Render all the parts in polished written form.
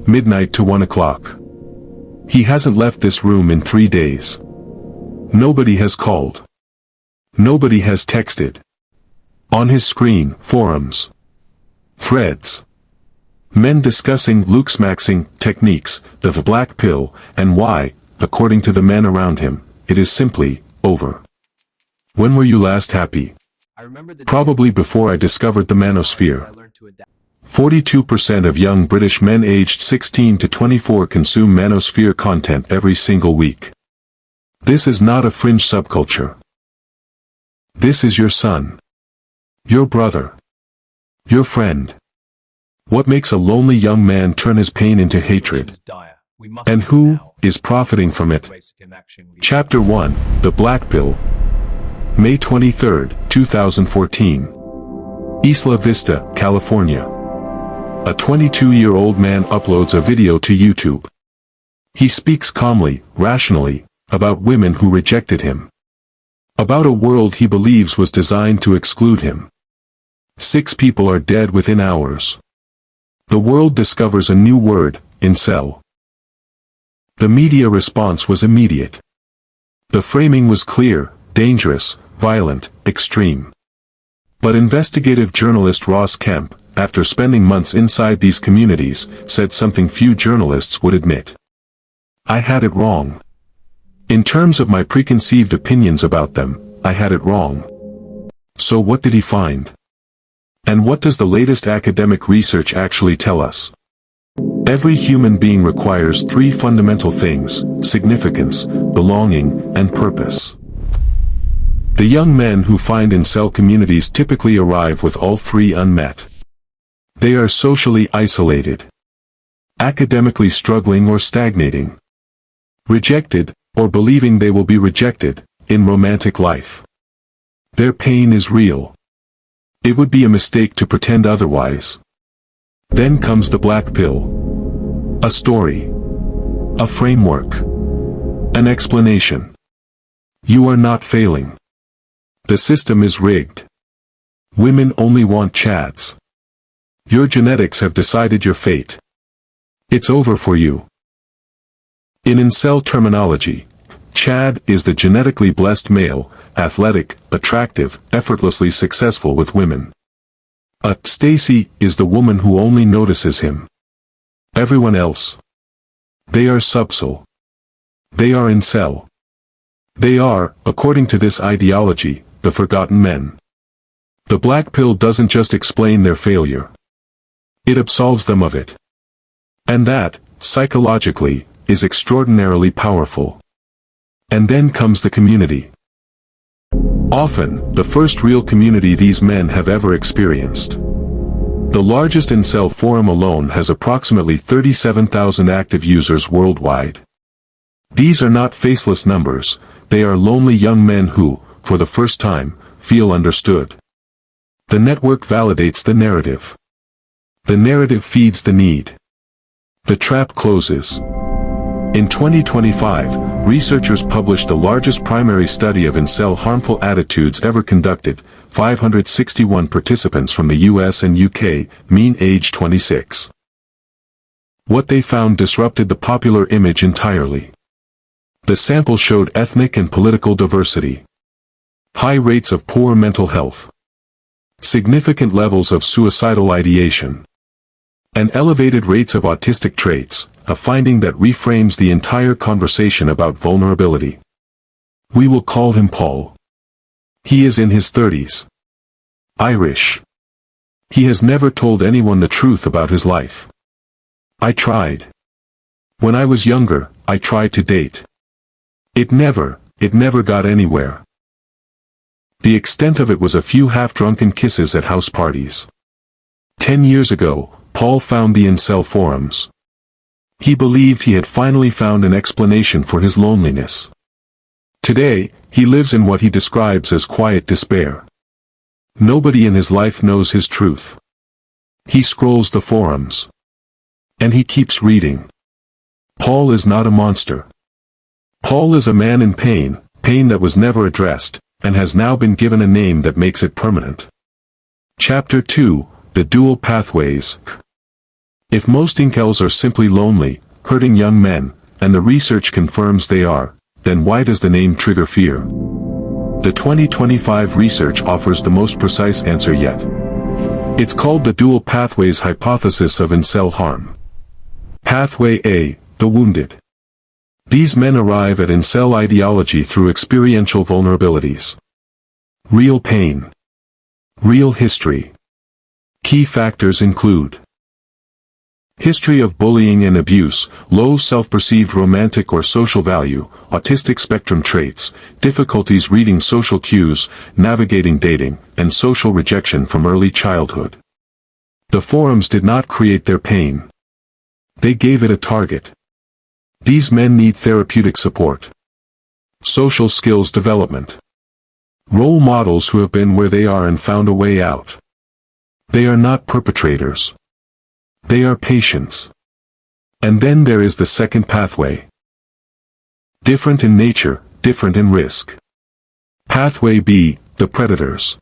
midnight to 1 o'clock. He hasn't left this room in 3 days. Nobody has called. Nobody has texted. On his screen, forums. Threads. Men discussing looksmaxing techniques, the black pill, and why, according to the men around him, it is simply over. When were you last happy? Probably before I discovered the Manosphere. 42% of young British men aged 16 to 24 consume Manosphere content every single week. This is not a fringe subculture. This is your son. Your brother. Your friend. What makes a lonely young man turn his pain into hatred? And who is profiting from it? Chapter 1, The Black Pill. May 23, 2014. Isla Vista, California. A 22-year-old man uploads a video to YouTube. He speaks calmly, rationally, about women who rejected him. About a world he believes was designed to exclude him. 6 people are dead within hours. The world discovers a new word, Incel. The media response was immediate. The framing was clear, dangerous, violent, extreme. But investigative journalist Ross Kemp, after spending months inside these communities, said something few journalists would admit. I had it wrong. In terms of my preconceived opinions about them, I had it wrong. So what did he find? And what does the latest academic research actually tell us? Every human being requires 3 fundamental things: significance, belonging, and purpose. The young men who find incel communities typically arrive with all 3 unmet. They are socially isolated, academically struggling or stagnating, rejected, or believing they will be rejected, in romantic life. Their pain is real. It would be a mistake to pretend otherwise. Then comes the black pill. A story. A framework. An explanation. You are not failing. The system is rigged. Women only want chads. Your genetics have decided your fate. It's over for you. In incel terminology, chad is the genetically blessed male, athletic, attractive, effortlessly successful with women. A Stacy is the woman who only notices him. Everyone else. They are subsol. They are incel. They are, according to this ideology, the forgotten men. The black pill doesn't just explain their failure. It absolves them of it. And that, psychologically, is extraordinarily powerful. And then comes the community. Often, the first real community these men have ever experienced. The largest incel forum alone has approximately 37,000 active users worldwide. These are not faceless numbers, they are lonely young men who, for the first time, feel understood. The network validates the narrative. The narrative feeds the need. The trap closes. In 2025, researchers published the largest primary study of incel harmful attitudes ever conducted, 561 participants from the US and UK, mean age 26. What they found disrupted the popular image entirely. The sample showed ethnic and political diversity. High rates of poor mental health. Significant levels of suicidal ideation. And elevated rates of autistic traits, a finding that reframes the entire conversation about vulnerability. We will call him Paul. He is in his 30s. Irish. He has never told anyone the truth about his life. I tried. When I was younger, I tried to date. It never got anywhere. The extent of it was a few half-drunken kisses at house parties. 10 years ago, Paul found the incel forums. He believed he had finally found an explanation for his loneliness. Today, he lives in what he describes as quiet despair. Nobody in his life knows his truth. He scrolls the forums. And he keeps reading. Paul is not a monster. Paul is a man in pain, pain that was never addressed, and has now been given a name that makes it permanent. Chapter 2, The Dual Pathways. If most incels are simply lonely, hurting young men, and the research confirms they are, then why does the name trigger fear? The 2025 research offers the most precise answer yet. It's called the dual pathways hypothesis of incel harm. Pathway A, the wounded. These men arrive at incel ideology through experiential vulnerabilities. Real pain. Real history. Key factors include history of bullying and abuse, low self-perceived romantic or social value, autistic spectrum traits, difficulties reading social cues, navigating dating, and social rejection from early childhood. The forums did not create their pain. They gave it a target. These men need therapeutic support. Social skills development. Role models who have been where they are and found a way out. They are not perpetrators. They are patients. And then there is the second pathway. Different in nature, different in risk. Pathway B, the predators.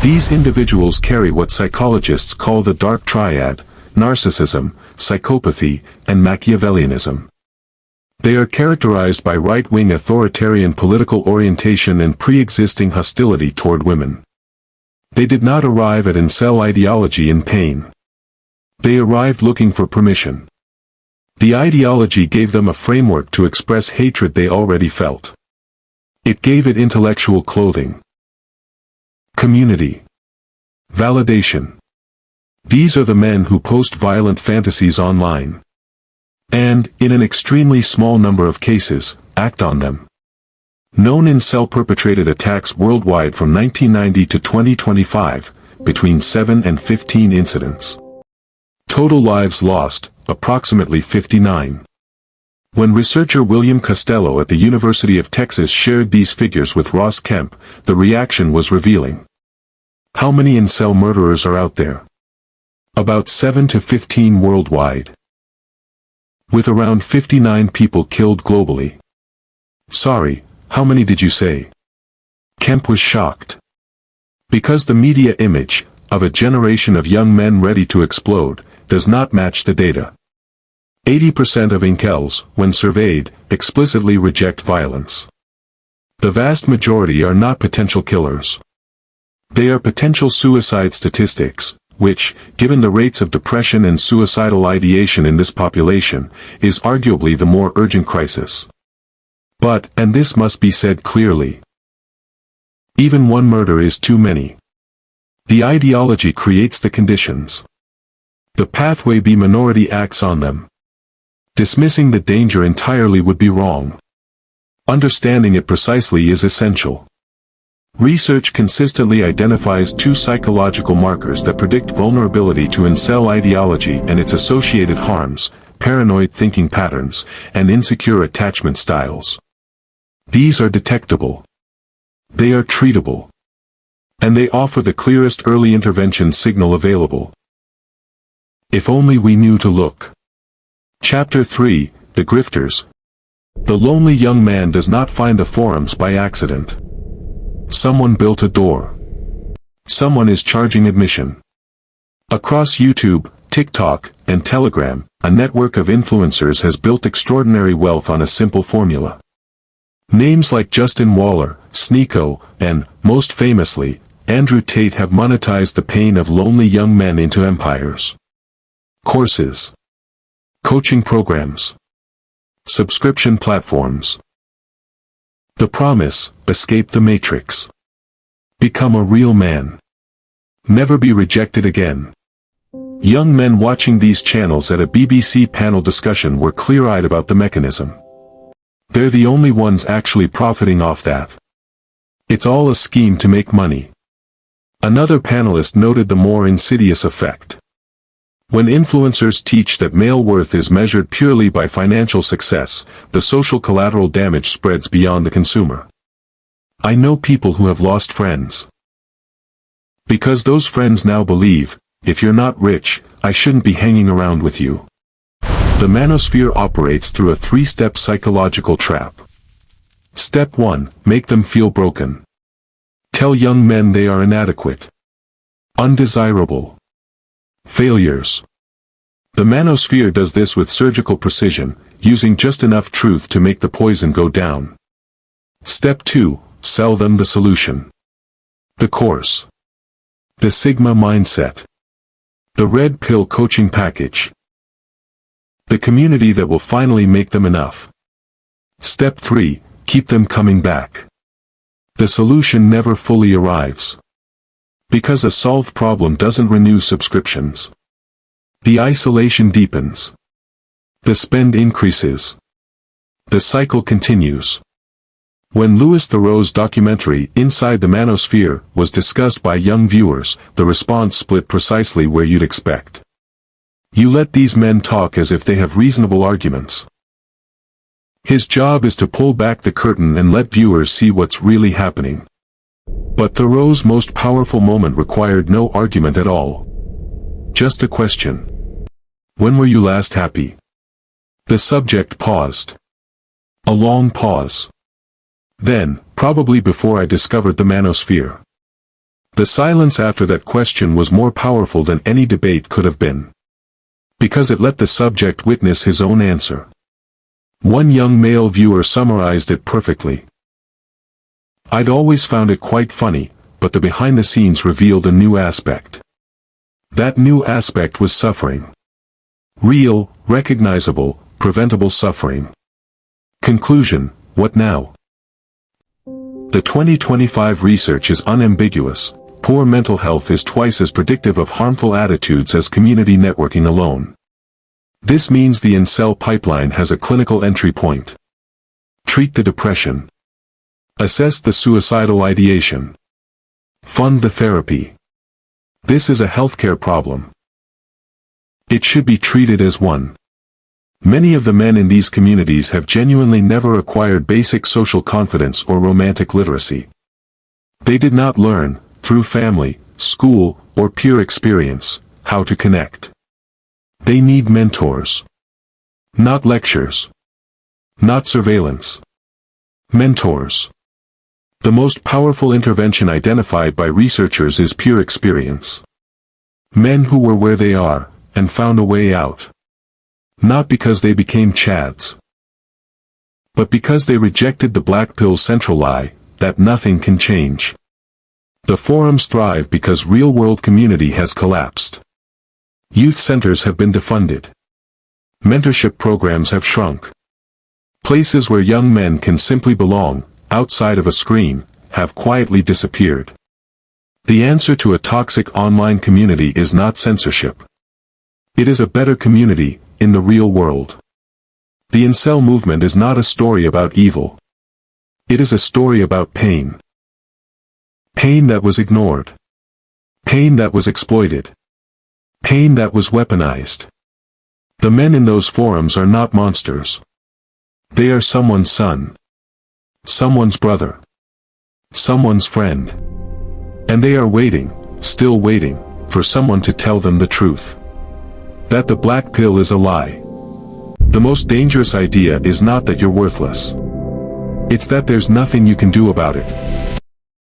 These individuals carry what psychologists call the dark triad: narcissism, psychopathy, and Machiavellianism. They are characterized by right-wing authoritarian political orientation and pre-existing hostility toward women. They did not arrive at incel ideology in pain. They arrived looking for permission. The ideology gave them a framework to express hatred they already felt. It gave it intellectual clothing. Community. Validation. These are the men who post violent fantasies online. And, in an extremely small number of cases, act on them. Known incel perpetrated attacks worldwide from 1990 to 2025, between 7 and 15 incidents. Total lives lost, approximately 59. When researcher William Costello at the University of Texas shared these figures with Ross Kemp, the reaction was revealing. How many incel murderers are out there? About 7 to 15 worldwide. With around 59 people killed globally. Sorry, how many did you say? Kemp was shocked. Because the media image, of a generation of young men ready to explode, does not match the data. 80% of incels, when surveyed, explicitly reject violence. The vast majority are not potential killers. They are potential suicide statistics, which, given the rates of depression and suicidal ideation in this population, is arguably the more urgent crisis. But, and this must be said clearly, even one murder is too many. The ideology creates the conditions. The pathway B minority acts on them. Dismissing the danger entirely would be wrong. Understanding it precisely is essential. Research consistently identifies two psychological markers that predict vulnerability to incel ideology and its associated harms: paranoid thinking patterns and insecure attachment styles. These are detectable. They are treatable. And they offer the clearest early intervention signal available. If only we knew to look. Chapter 3, The Grifters. The lonely young man does not find the forums by accident. Someone built a door. Someone is charging admission. Across YouTube, TikTok, and Telegram, a network of influencers has built extraordinary wealth on a simple formula. Names like Justin Waller, Sneeko, and, most famously, Andrew Tate have monetized the pain of lonely young men into empires. Courses. Coaching programs. Subscription platforms. The promise: escape the matrix. Become a real man. Never be rejected again. Young men watching these channels at a BBC panel discussion were clear-eyed about the mechanism. They're the only ones actually profiting off that. It's all a scheme to make money. Another panelist noted the more insidious effect. When influencers teach that male worth is measured purely by financial success, the social collateral damage spreads beyond the consumer. I know people who have lost friends. Because those friends now believe, if you're not rich, I shouldn't be hanging around with you. The Manosphere operates through a three-step psychological trap. Step 1, make them feel broken. Tell young men they are inadequate. Undesirable. Failures. The Manosphere does this with surgical precision, using just enough truth to make the poison go down. Step 2. Sell them the solution. The course. The Sigma mindset. The red pill coaching package. The community that will finally make them enough. Step 3. Keep them coming back. The solution never fully arrives. Because a solved problem doesn't renew subscriptions. The isolation deepens. The spend increases. The cycle continues. When Louis Theroux's documentary, Inside the Manosphere, was discussed by young viewers, the response split precisely where you'd expect. You let these men talk as if they have reasonable arguments. His job is to pull back the curtain and let viewers see what's really happening. But Theroux's most powerful moment required no argument at all. Just a question. When were you last happy? The subject paused. A long pause. Then, probably before I discovered the Manosphere. The silence after that question was more powerful than any debate could have been. Because it let the subject witness his own answer. One young male viewer summarized it perfectly. I'd always found it quite funny, but the behind the scenes revealed a new aspect. That new aspect was suffering. Real, recognizable, preventable suffering. Conclusion, what now? The 2025 research is unambiguous. Poor mental health is twice as predictive of harmful attitudes as community networking alone. This means the Incel pipeline has a clinical entry point. Treat the depression. Assess the suicidal ideation. Fund the therapy. This is a healthcare problem. It should be treated as one. Many of the men in these communities have genuinely never acquired basic social confidence or romantic literacy. They did not learn, through family, school, or peer experience, how to connect. They need mentors. Not lectures. Not surveillance. Mentors. The most powerful intervention identified by researchers is peer experience. Men who were where they are, and found a way out. Not because they became chads. But because they rejected the Blackpill central lie, that nothing can change. The forums thrive because real-world community has collapsed. Youth centers have been defunded. Mentorship programs have shrunk. Places where young men can simply belong, outside of a screen, have quietly disappeared. The answer to a toxic online community is not censorship. It is a better community, in the real world. The Incel movement is not a story about evil. It is a story about pain. Pain that was ignored. Pain that was exploited. Pain that was weaponized. The men in those forums are not monsters. They are someone's son. Someone's brother. Someone's friend. And they are waiting, still waiting, for someone to tell them the truth. That the black pill is a lie. The most dangerous idea is not that you're worthless. It's that there's nothing you can do about it.